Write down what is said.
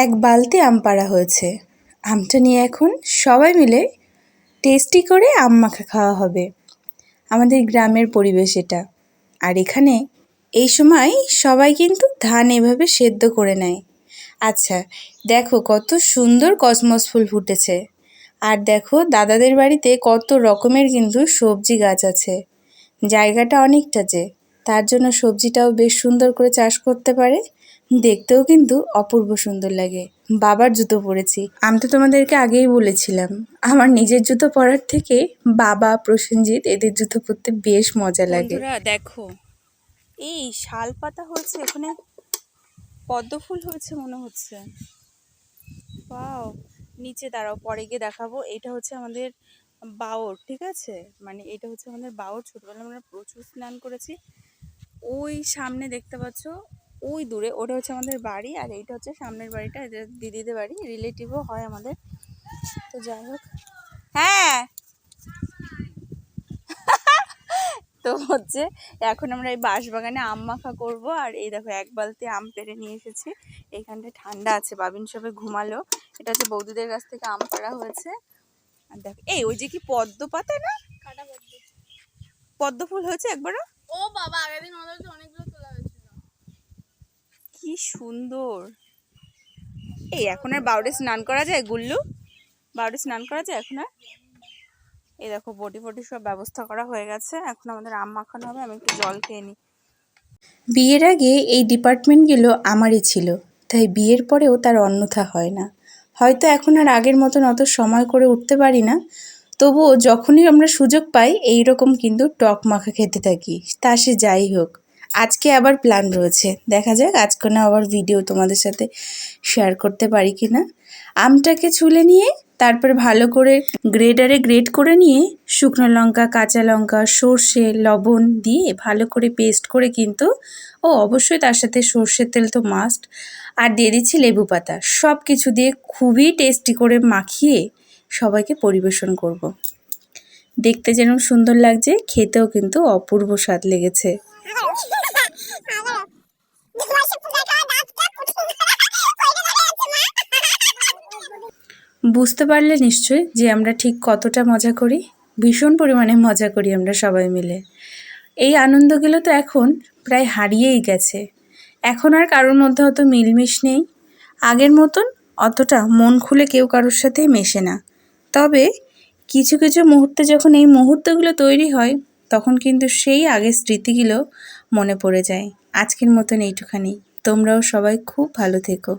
এক বালতি আম পাড়া হয়েছে। আমটা নিয়ে এখন সবাই মিলে টেস্টি করে আম মাখা খাওয়া হবে। আমাদের গ্রামের পরিবেশ এটা। আর এখানে এই সময় সবাই কিন্তু ধান এভাবে সেদ্ধ করে নেয়। আচ্ছা, দেখো কত সুন্দর কসমস ফুল ফুটেছে। আর দেখো দাদাদের বাড়িতে কত রকমের কিন্তু সবজি গাছ আছে। জায়গাটা অনেকটা যে, তার জন্য সবজিটাও বেশ সুন্দর করে চাষ করতে পারে। দেখতেও কিন্তু অপূর্ব সুন্দর লাগে। বাবার জুতো পরেছি। আমি তো তোমাদেরকে আগেই বলেছিলাম, আমার নিজের জুতো পরার থেকে বাবা, প্রসেনজিৎ এদের জুতো পরতে বেশ মজা লাগে। বন্ধুরা দেখো, এই শাল পাতা হয়েছে, এখানে পদ্ম ফুল হয়েছে মনে হচ্ছে। ওয়াও, নিচে দাঁড়াও, পরে গিয়ে দেখাবো। এটা হচ্ছে আমাদের বাওর, ঠিক আছে? মানে এটা হচ্ছে আমাদের বাওর। ছোটবেলায় আমরা প্রচুর স্নান করেছি। ওই সামনে দেখতে পাচ্ছ, ওই দূরে ওটা হচ্ছে আমাদের বাড়ি, আর এইটা হচ্ছে সামনের বাড়িটা, এটা দিদিদের বাড়ি, রিলেটিভও হয় আমাদের। তো যাই হোক, হ্যাঁ তো হচ্ছে এখন আমরা এই বাঁশবাগানে আম মাখা করবো। আর এই দেখো এক বালতি আম পেড়ে নিয়ে এসেছি। এইখানটায় ঠান্ডা আছে, বাবিন সবে ঘুমালো। এটা হচ্ছে বৌদিদের কাছ থেকে আম পাড়া হয়েছে। আর দেখো এই ওই যে কি পদ্ম পাতা না, পদ্ম ফুল হয়েছে একবারও। ও বাবা, আগের দিন আমাদের অনেকগুলো তোলা হয়েছিল, কি সুন্দর। এই এখন আর বাউরে স্নান করা যায়? গুল্লু, বাউরে স্নান করা যায় এখন আর? এই দেখো বটি ফটি সব ব্যবস্থা করা হয়ে গেছে। এখন আমাদের আম মাখানো হবে। আমি একটু জল খেয়ে নিই। বিয়ের আগে এই ডিপার্টমেন্টগুলো আমারই ছিল, তাই বিয়ের পরেও তার অন্যথা হয় না। হয়তো এখন আর আগের মতন অত সময় করে উঠতে পারি না, তবুও যখনই আমরা সুযোগ পাই এই রকম কিন্তু টক মাখা খেতে থাকি। তা সে যাই হোক, আজকে আবার প্ল্যান রয়েছে, দেখা যাক আজকে না আবার ভিডিও তোমাদের সাথে শেয়ার করতে পারি কি না। আমটাকে ছুলে নিয়ে তারপর ভালো করে গ্রেডারে গ্রেড করে নিয়ে শুকনো লঙ্কা, কাঁচা লঙ্কা, সর্ষে, লবণ দিয়ে ভালো করে পেস্ট করে কিন্তু, ও অবশ্যই তার সাথে সর্ষের তেল তো মাস্ট, আর দিয়ে দিচ্ছি লেবু পাতা। সব কিছু দিয়ে খুবই টেস্টি করে মাখিয়ে সবাইকে পরিবেশন করব। দেখতে যেন সুন্দর লাগছে, খেতেও কিন্তু অপূর্ব স্বাদ লেগেছে। বুঝতে পারলে নিশ্চয় যে আমরা ঠিক কতটা মজা করি। ভীষণ পরিমাণে মজা করি আমরা সবাই মিলে। এই আনন্দগুলো তো এখন প্রায় হারিয়েই গেছে। এখন আর কারোর মধ্যে অত মিলমিশ নেই। আগের মতন অতটা মন খুলে কেউ কারোর সাথেই মেশে না। তবে কিছু কিছু মুহূর্তে যখন এই মুহূর্তগুলো তৈরি হয়, তখন কিন্তু সেই আগের স্মৃতিগুলো মনে পড়ে যায়। আজকের মতন এইটুখানি। তোমরাও সবাই খুব ভালো থেকো।